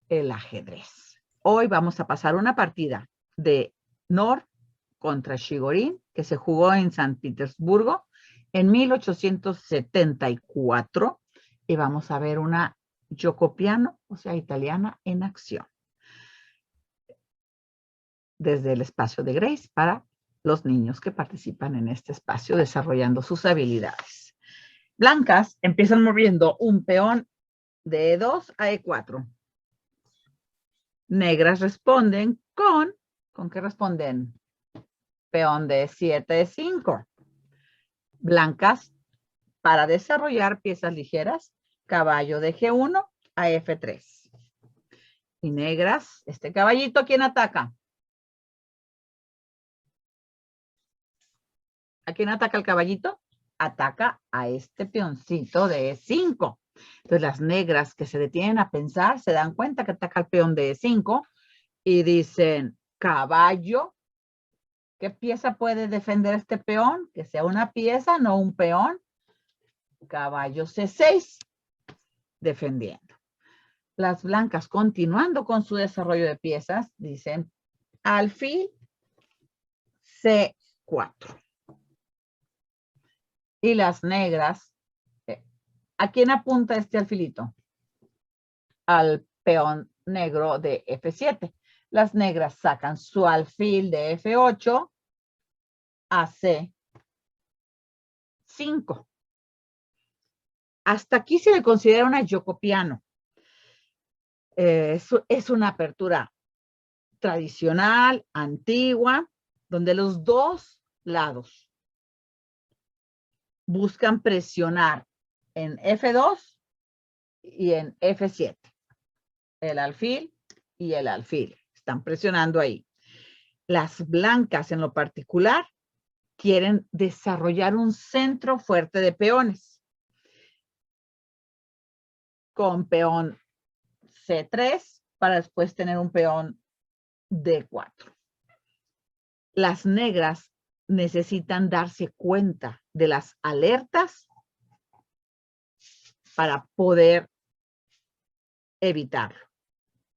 el ajedrez. Hoy vamos a pasar una partida de Nor contra Chigorin que se jugó en San Petersburgo en 1874 y vamos a ver una Giocopiano, o sea, italiana en acción. Desde el espacio de Grace para los niños que participan en este espacio desarrollando sus habilidades. Blancas empiezan moviendo un peón de E2 a E4. Negras responden ¿con qué responden? Peón de 7 de 5. Blancas, para desarrollar piezas ligeras, caballo de G1 a F3. Y negras, este caballito, ¿quién ataca? ¿A quién ataca el caballito? Ataca a este peoncito de E5. Entonces las negras que se detienen a pensar se dan cuenta que ataca el peón de E5 y dicen, caballo, ¿qué pieza puede defender este peón? Que sea una pieza, no un peón. Caballo C6, defendiendo. Las blancas, continuando con su desarrollo de piezas, dicen alfil C4. Y las negras, ¿a quién apunta este alfilito? Al peón negro de F7. Las negras sacan su alfil de F8 a C5. Hasta aquí se le considera una Giocopiano. Es una apertura tradicional, antigua, donde los dos lados buscan presionar en F2 y en F7. El alfil y el alfil están presionando ahí. Las blancas en lo particular quieren desarrollar un centro fuerte de peones. Con peón C3 para después tener un peón D4. Las negras necesitan darse cuenta de las alertas para poder evitarlo,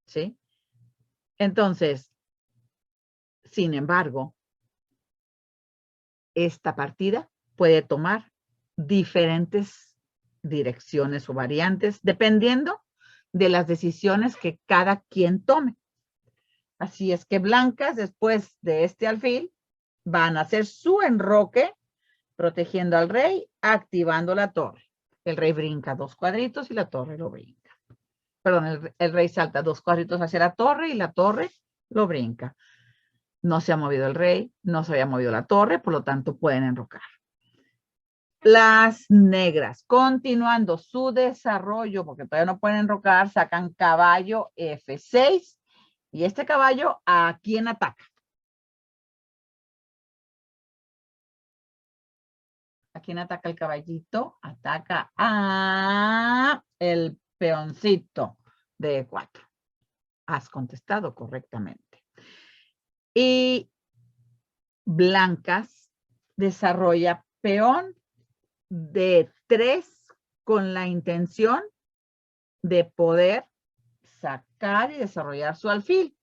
¿sí? Entonces, sin embargo, esta partida puede tomar diferentes direcciones o variantes dependiendo de las decisiones que cada quien tome. Así es que blancas, después de este alfil, van a hacer su enroque, protegiendo al rey, activando la torre. El rey brinca 2 cuadritos y la torre lo brinca. Perdón, el rey salta 2 cuadritos hacia la torre y la torre lo brinca. No se ha movido el rey, no se había movido la torre, por lo tanto pueden enrocar. Las negras, continuando su desarrollo, porque todavía no pueden enrocar, sacan caballo F6. Y este caballo, ¿a quién ataca? ¿A quién ataca el caballito? Ataca a el peoncito de E4. Has contestado correctamente. Y blancas desarrolla peón de 3 con la intención de poder sacar y desarrollar su alfil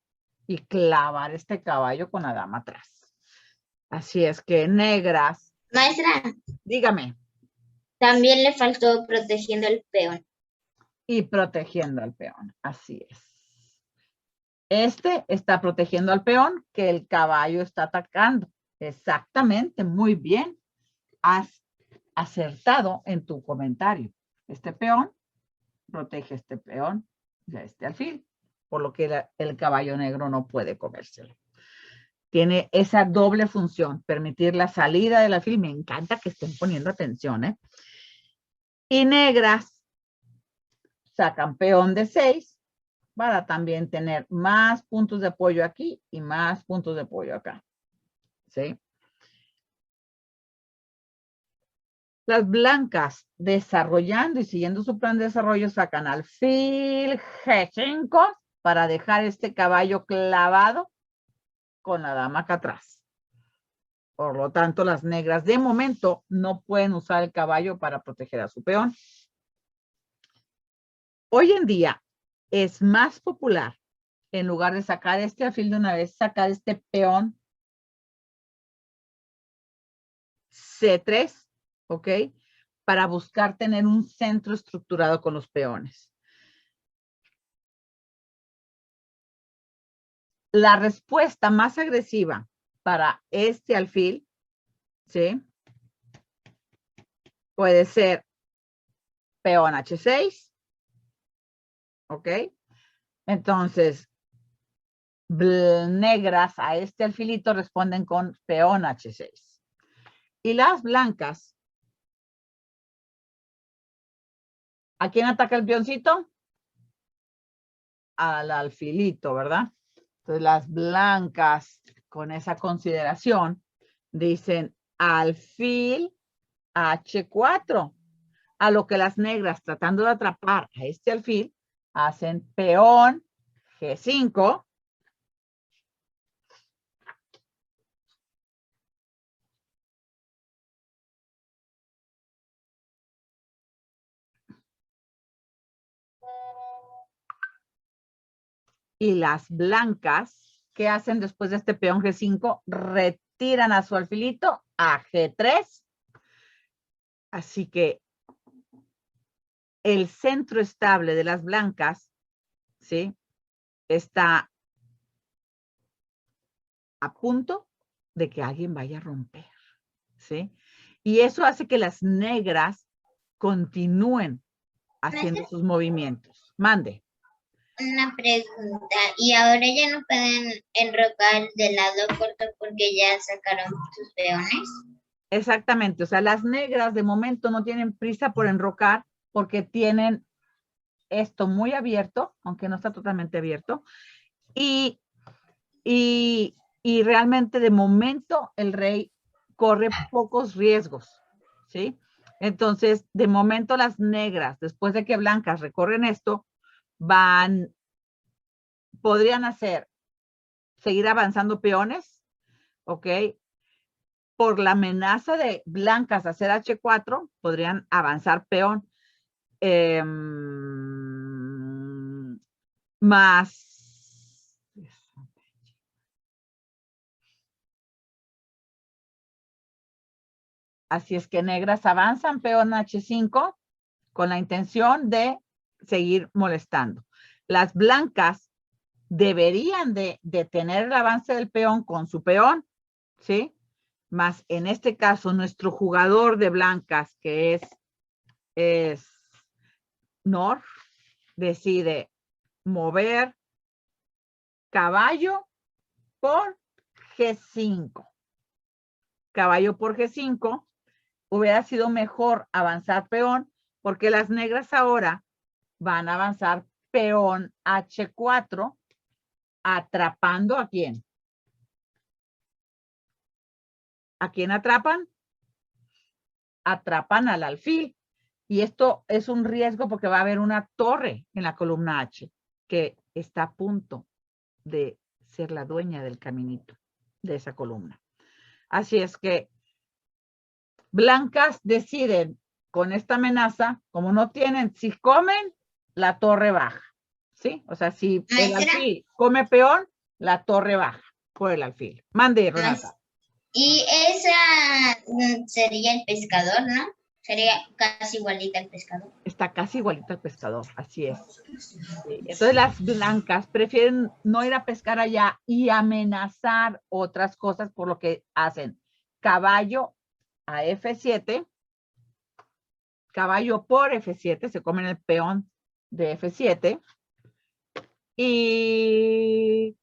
y clavar este caballo con la dama atrás. Así es que negras. Maestra. Dígame. También le faltó protegiendo el peón. Y protegiendo al peón, así es. Este está protegiendo al peón que el caballo está atacando. Exactamente, muy bien. Has acertado en tu comentario. Este peón protege este peón, ya este alfil, por lo que el caballo negro no puede comérselo. Tiene esa doble función, permitir la salida del alfil. Me encanta que estén poniendo atención, ¿eh? Y negras sacan peón de 6 para también tener más puntos de apoyo aquí y más puntos de apoyo acá. ¿Sí? Las blancas, desarrollando y siguiendo su plan de desarrollo, sacan alfil G5 para dejar este caballo clavado con la dama acá atrás. Por lo tanto, las negras de momento no pueden usar el caballo para proteger a su peón. Hoy en día, es más popular, en lugar de sacar este alfil de una vez, sacar este peón C3, ¿ok? Para buscar tener un centro estructurado con los peones. La respuesta más agresiva para este alfil, ¿sí? Puede ser peón H6, ¿ok? Entonces, negras a este alfilito responden con peón H6. Y las blancas, ¿a quién ataca el peoncito? Al alfilito, ¿verdad? Entonces, las blancas, con esa consideración, dicen alfil H4. A lo que las negras, tratando de atrapar a este alfil, hacen peón G5. Y las blancas, ¿qué hacen después de este peón G5? Retiran a su alfilito a G3. Así que el centro estable de las blancas, ¿sí? Está a punto de que alguien vaya a romper, ¿sí? Y eso hace que las negras continúen haciendo sus movimientos. Mande. Una pregunta, y ahora ya no pueden enrocar del lado corto porque ya sacaron sus peones. Exactamente, o sea, las negras de momento no tienen prisa por enrocar porque tienen esto muy abierto, aunque no está totalmente abierto, y realmente de momento el rey corre pocos riesgos, ¿sí? Entonces, de momento las negras, después de que blancas recorren esto, podrían seguir avanzando peones, ¿ok? Por la amenaza de blancas hacer H4, podrían avanzar peón. Más. Así es que negras avanzan peón H5 con la intención de seguir molestando. Las blancas deberían de detener el avance del peón con su peón, ¿sí? Más en este caso, nuestro jugador de blancas, que es Nor, decide mover caballo por G5. Caballo por G5, hubiera sido mejor avanzar peón, porque las negras ahora van a avanzar peón H4, atrapando ¿a quién? ¿A quién atrapan? Atrapan al alfil. Y esto es un riesgo porque va a haber una torre en la columna H que está a punto de ser la dueña del caminito de esa columna. Así es que blancas deciden con esta amenaza, como no tienen, si comen, la torre baja, ¿sí? O sea, si el alfil come peón, la torre baja por el alfil. Mande, Renata. Y esa sería el pescador, ¿no? Sería casi igualita al pescador. Está casi igualito al pescador, así es. Entonces las blancas prefieren no ir a pescar allá y amenazar otras cosas, por lo que hacen caballo a F7, caballo por F7, se comen el peón de F7 y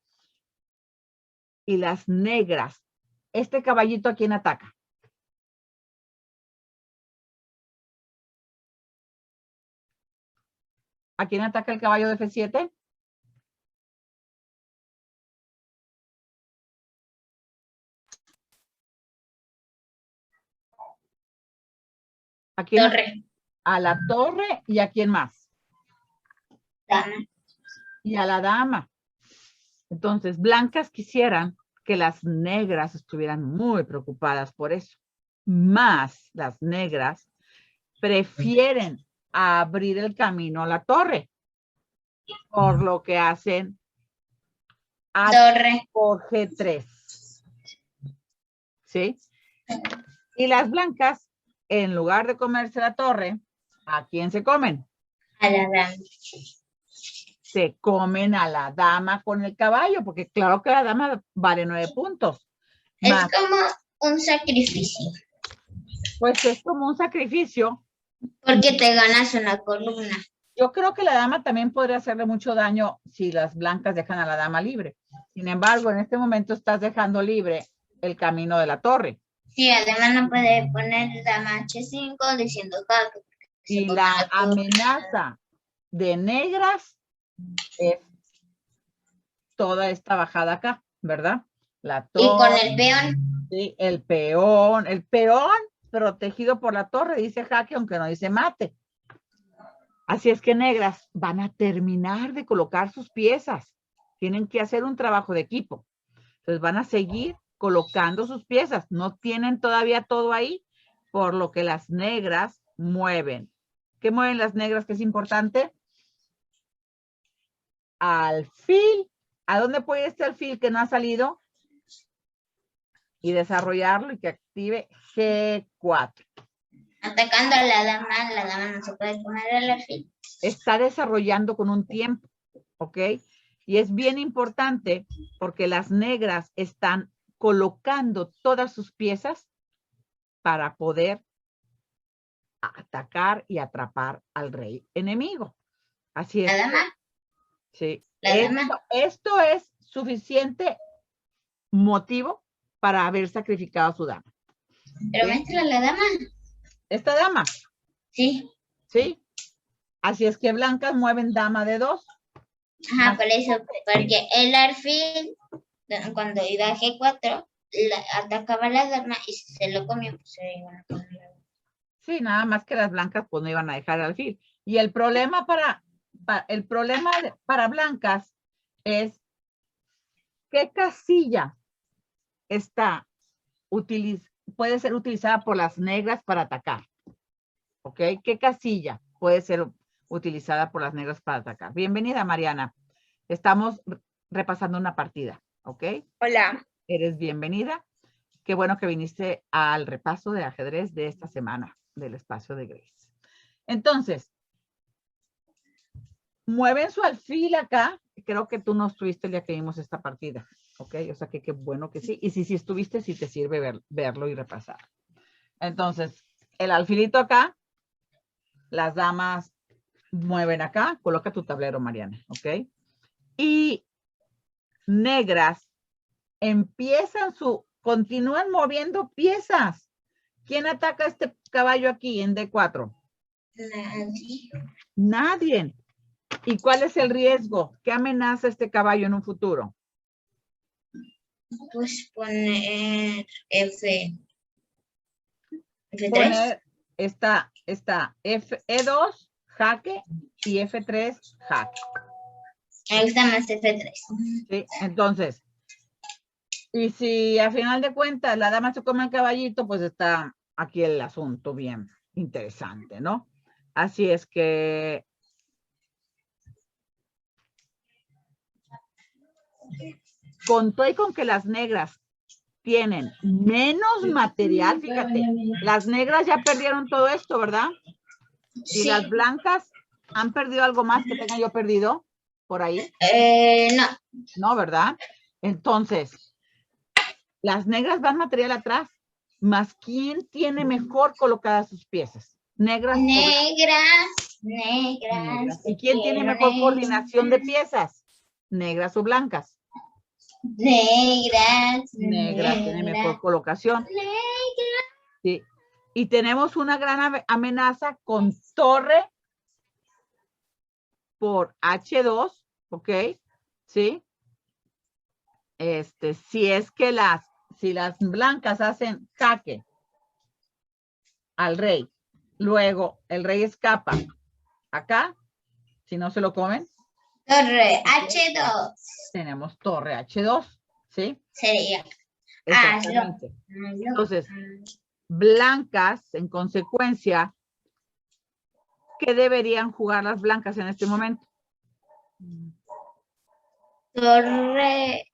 las negras. Este caballito, ¿a quién ataca? ¿A quién ataca el caballo de F7? ¿A quién? Torre. A la torre y ¿a quién más? Dama. Y a la dama. Entonces, blancas quisieran que las negras estuvieran muy preocupadas por eso. Más las negras prefieren abrir el camino a la torre. por lo que hacen H Torre. por G3. ¿Sí? Y las blancas, en lugar de comerse la torre, ¿a quién se comen? A la dama. Se comen a la dama con el caballo, porque claro que la dama vale 9 puntos. Es como un sacrificio. Pues es como un sacrificio. Porque te ganas una columna. Yo creo que la dama también podría hacerle mucho daño si las blancas dejan a la dama libre. Sin embargo, en este momento estás dejando libre el camino de la torre. Sí, además no puede poner dama H5 diciendo jaque. Y la amenaza de negras es toda esta bajada acá, ¿verdad? La torre. Y con el peón. Sí, el peón protegido por la torre, dice jaque, aunque no dice mate. Así es que negras van a terminar de colocar sus piezas. Tienen que hacer un trabajo de equipo. Entonces van a seguir colocando sus piezas. No tienen todavía todo ahí, por lo que las negras mueven. ¿Qué mueven las negras que es importante? Alfil. ¿A dónde puede ir este alfil que no ha salido? Y desarrollarlo y que active G4. Atacando a la dama no se puede comer el alfil. Está desarrollando con un tiempo, ¿ok? Y es bien importante porque las negras están colocando todas sus piezas para poder atacar y atrapar al rey enemigo. Así es. La dama. Sí. La dama. Esto es suficiente motivo para haber sacrificado a su dama. Pero ¿Sí? muestra la dama. Esta dama. Sí. Sí. Así es que blancas mueven dama de 2. Ajá, por eso, porque el alfil, cuando iba a G4, atacaba a la dama y si se lo comió, pues se iban a comer la dama. Sí, nada más que las blancas pues no iban a dejar alfil. Y el problema para blancas es qué casilla puede ser utilizada por las negras para atacar. ¿Ok? ¿Qué casilla puede ser utilizada por las negras para atacar? Bienvenida, Mariana. Estamos repasando una partida. ¿Ok? Hola. Eres bienvenida. Qué bueno que viniste al repaso de ajedrez de esta semana del espacio de Grace. Entonces, mueven su alfil acá. Creo que tú no estuviste el día que vimos esta partida. ¿Ok? O sea que qué bueno que sí. Y si estuviste, sí te sirve verlo y repasar. Entonces, el alfilito acá. Las damas mueven acá. Coloca tu tablero, Mariana. ¿Ok? Y negras continúan moviendo piezas. ¿Quién ataca a este caballo aquí en D4? Nadie. Nadie. ¿Y cuál es el riesgo? ¿Qué amenaza este caballo en un futuro? Pues poner F3. Poner esta E2, jaque, y F3, jaque. Me gusta más F3. ¿Sí? Entonces, y si a final de cuentas la dama se come el caballito, pues está aquí el asunto bien interesante, ¿no? Así es que contó y con que las negras tienen menos material, fíjate, las negras ya perdieron todo esto, ¿verdad? Sí. ¿Y las blancas han perdido algo más que tenga yo perdido por ahí? No. No, ¿verdad? Entonces, las negras van material atrás, más ¿quién tiene mejor colocadas sus piezas? Negras. Negras. ¿Y quién tiene mejor coordinación de piezas? ¿Negras o blancas? Negras. Tiene mejor colocación. Sí. Y tenemos una gran amenaza con torre por H2, ¿ok? Sí. Si las blancas hacen jaque al rey, luego el rey escapa acá, si no se lo comen. Torre H2. Tenemos torre H2, ¿sí? Sería. Exactamente. Entonces, blancas, en consecuencia, ¿qué deberían jugar las blancas en este momento? Torre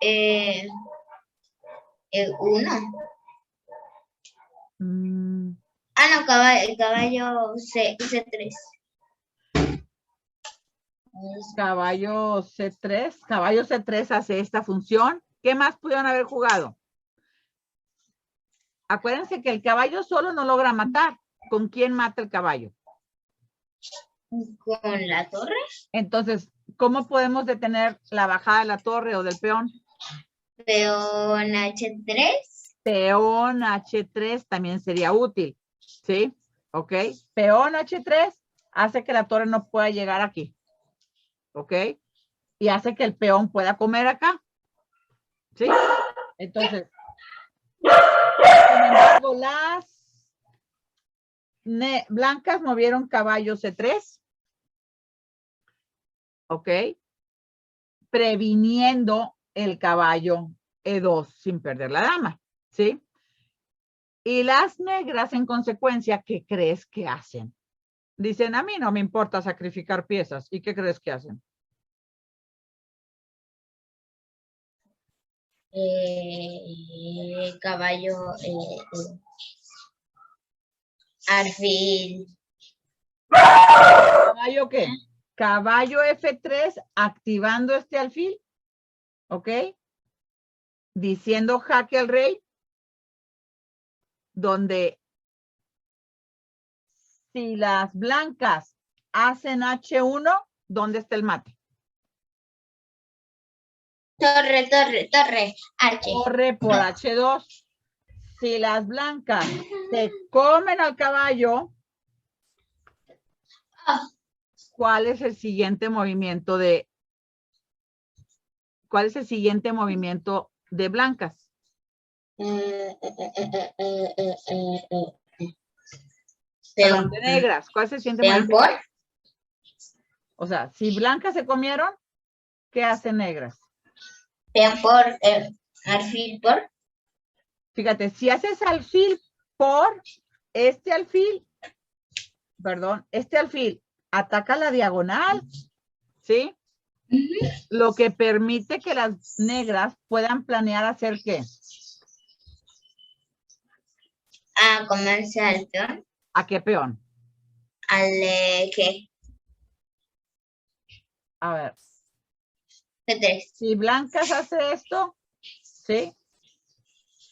1. No, caballo C3. Caballo C3. Caballo C3 hace esta función. ¿Qué más pudieron haber jugado? Acuérdense que el caballo solo no logra matar. ¿Con quién mata el caballo? Con la torre. Entonces, ¿cómo podemos detener la bajada de la torre o del peón? Peón H3. Peón H3 también sería útil. ¿Sí? ¿Ok? Peón H3 hace que la torre no pueda llegar aquí. ¿Ok? Y hace que el peón pueda comer acá. ¿Sí? Entonces, sin embargo, las blancas movieron caballo C3. ¿Ok? Previniendo el caballo E2 sin perder la dama. ¿Sí? Y las negras, en consecuencia, ¿qué crees que hacen? Dicen, a mí no me importa sacrificar piezas. ¿Y qué crees que hacen? Caballo alfil. ¿Caballo qué? Caballo F3 activando este alfil. ¿Ok? Diciendo jaque al rey. Donde si las blancas hacen H1, ¿dónde está el mate? Torre, H. Torre por H2. Si las blancas se comen al caballo, ¿cuál es el siguiente movimiento de blancas? Perdón, de negras. ¿Cuál es el siguiente movimiento? O sea, si blancas se comieron, ¿qué hacen negras? Peón por alfil por. Fíjate, si haces alfil por este alfil ataca la diagonal, ¿sí? Lo que permite que las negras puedan planear hacer ¿qué? Comerse al peón. ¿A qué peón? Al ¿qué? A ver. G3. Si blancas hace esto, ¿sí?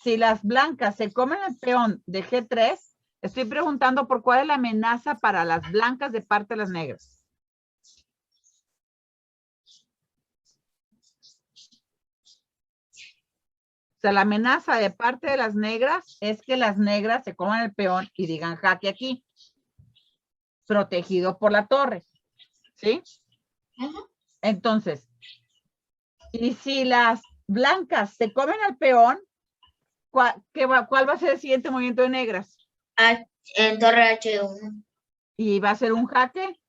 Si las blancas se comen el peón de G3, estoy preguntando por cuál es la amenaza para las blancas de parte de las negras. O sea, la amenaza de parte de las negras es que las negras se coman el peón y digan jaque aquí. Protegido por la torre. ¿Sí? Entonces, y si las blancas se comen el peón, ¿cuál va a ser el siguiente movimiento de negras? En torre H1. ¿Y va a ser un jaque?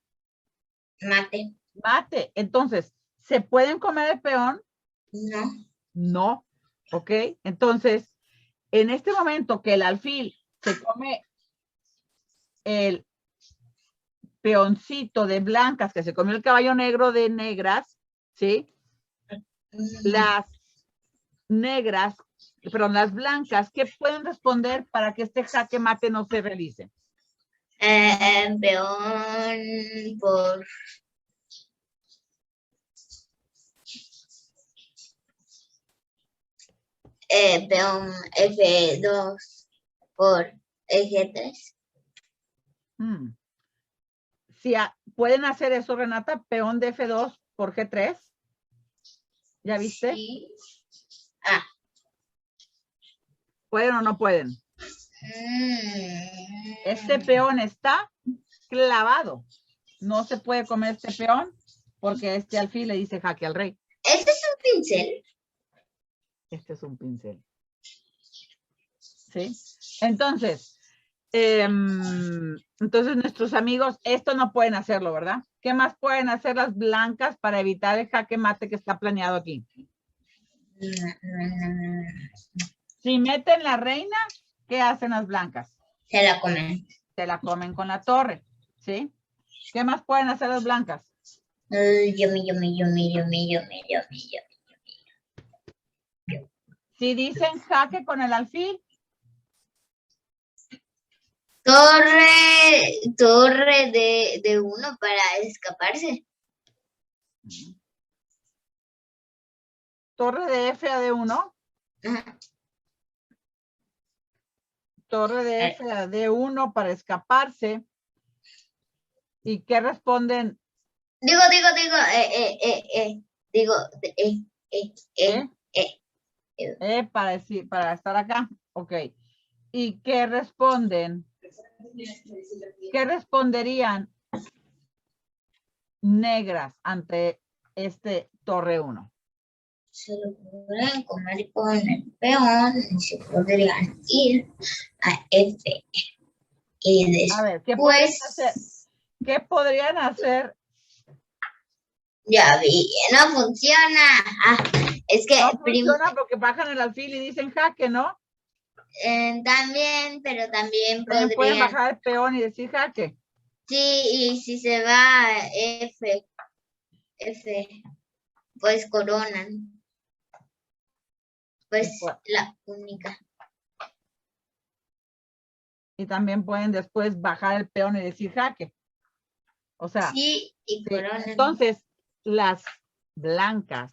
Mate. Mate. Entonces, ¿se pueden comer el peón? No. No. ¿Ok? Entonces, en este momento que el alfil se come el peoncito de blancas, que se comió el caballo negro de negras, ¿sí? Las negras, perdón, las blancas, ¿qué pueden responder para que este jaque mate no se realice? Peón por peón F2 por G3. Si pueden hacer eso, Renata, peón de F2 por G3. ¿Ya viste? Sí. ¿Pueden o no pueden? Este peón está clavado. No se puede comer este peón porque este alfil le dice jaque al rey. ¿Este es un pincel? Este es un pincel. ¿Sí? Entonces nuestros amigos, esto no pueden hacerlo, ¿verdad? ¿Qué más pueden hacer las blancas para evitar el jaque mate que está planeado aquí? Si meten la reina, ¿qué hacen las blancas? Se la comen. Se la comen con la torre, ¿sí? ¿Qué más pueden hacer las blancas? Yummy. Si dicen jaque con el alfil, Torre de uno para escaparse. torre de F a D1. Ajá. Torre de F a D1 para escaparse. ¿Y qué responden? Para estar acá. Ok. ¿Y qué responden? ¿Qué responderían negras ante este torre 1? Se lo podrían comer con el peón y se podrían ir a F. Y A ver, después, ¿qué podrían hacer? Ya vi, no funciona. Es que no funciona porque bajan el alfil y dicen jaque, ¿no? También, pero también Pueden podrían. bajar el peón y decir jaque. Sí, y si se va a F, pues coronan. Pues la única. Y también pueden después bajar el peón y decir jaque. O sea, sí, y coronan. Entonces, las blancas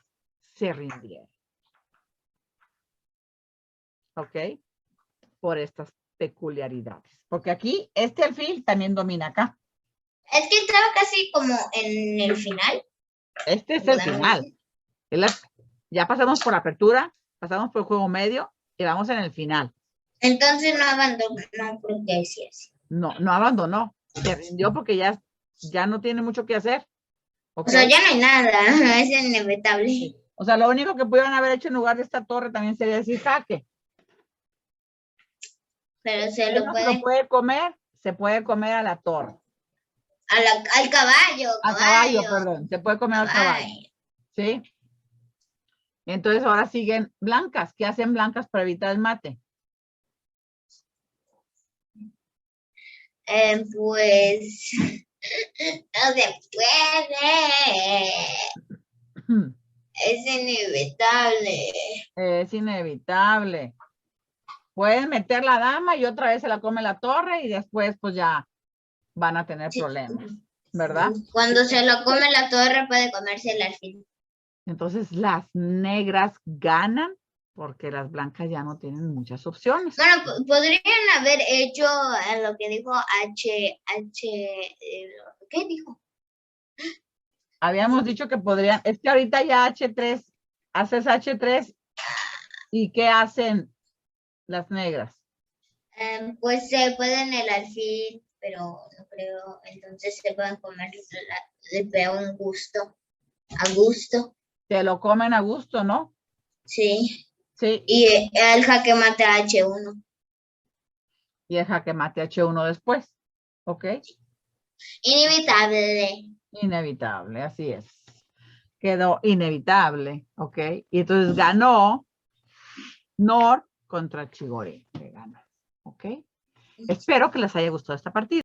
se rindieron. ¿Ok? Por estas peculiaridades. Porque aquí, este alfil también domina acá. Es que estaba casi como en el final. Este es el final. Ya pasamos por apertura, pasamos por el juego medio y vamos en el final. Entonces no abandonó porque sí es. No abandonó. Se rindió porque ya no tiene mucho que hacer. ¿Okay? O sea, ya no hay nada. Es inevitable. Sí. O sea, lo único que pudieron haber hecho en lugar de esta torre también sería decir jaque. Pero se lo puede comer, se puede comer a la torre. Al caballo. Al caballo, perdón. Se puede comer al caballo. ¿Sí? Entonces ahora siguen blancas. ¿Qué hacen blancas para evitar el mate? Pues no se puede. Es inevitable. Es inevitable. Pueden meter la dama y otra vez se la come la torre y después pues ya van a tener problemas, ¿verdad? Cuando se lo come la torre puede comerse el alfil. Entonces las negras ganan porque las blancas ya no tienen muchas opciones. Bueno, podrían haber hecho lo que dijo ¿qué dijo? Habíamos dicho que podrían, es que ahorita ya H3, haces H3 y ¿qué hacen las negras? Pues se pueden el alfil, pero no creo, entonces se pueden comer el peón a gusto. Se lo comen a gusto, ¿no? Sí. Sí. Y el jaque mate a H1. Y el jaque mate a H1 después, ¿ok? Inevitable. Inevitable, así es. Quedó inevitable, ¿ok? Y entonces ganó Nor contra Chigori, que gana, ¿ok? Espero que les haya gustado esta partida.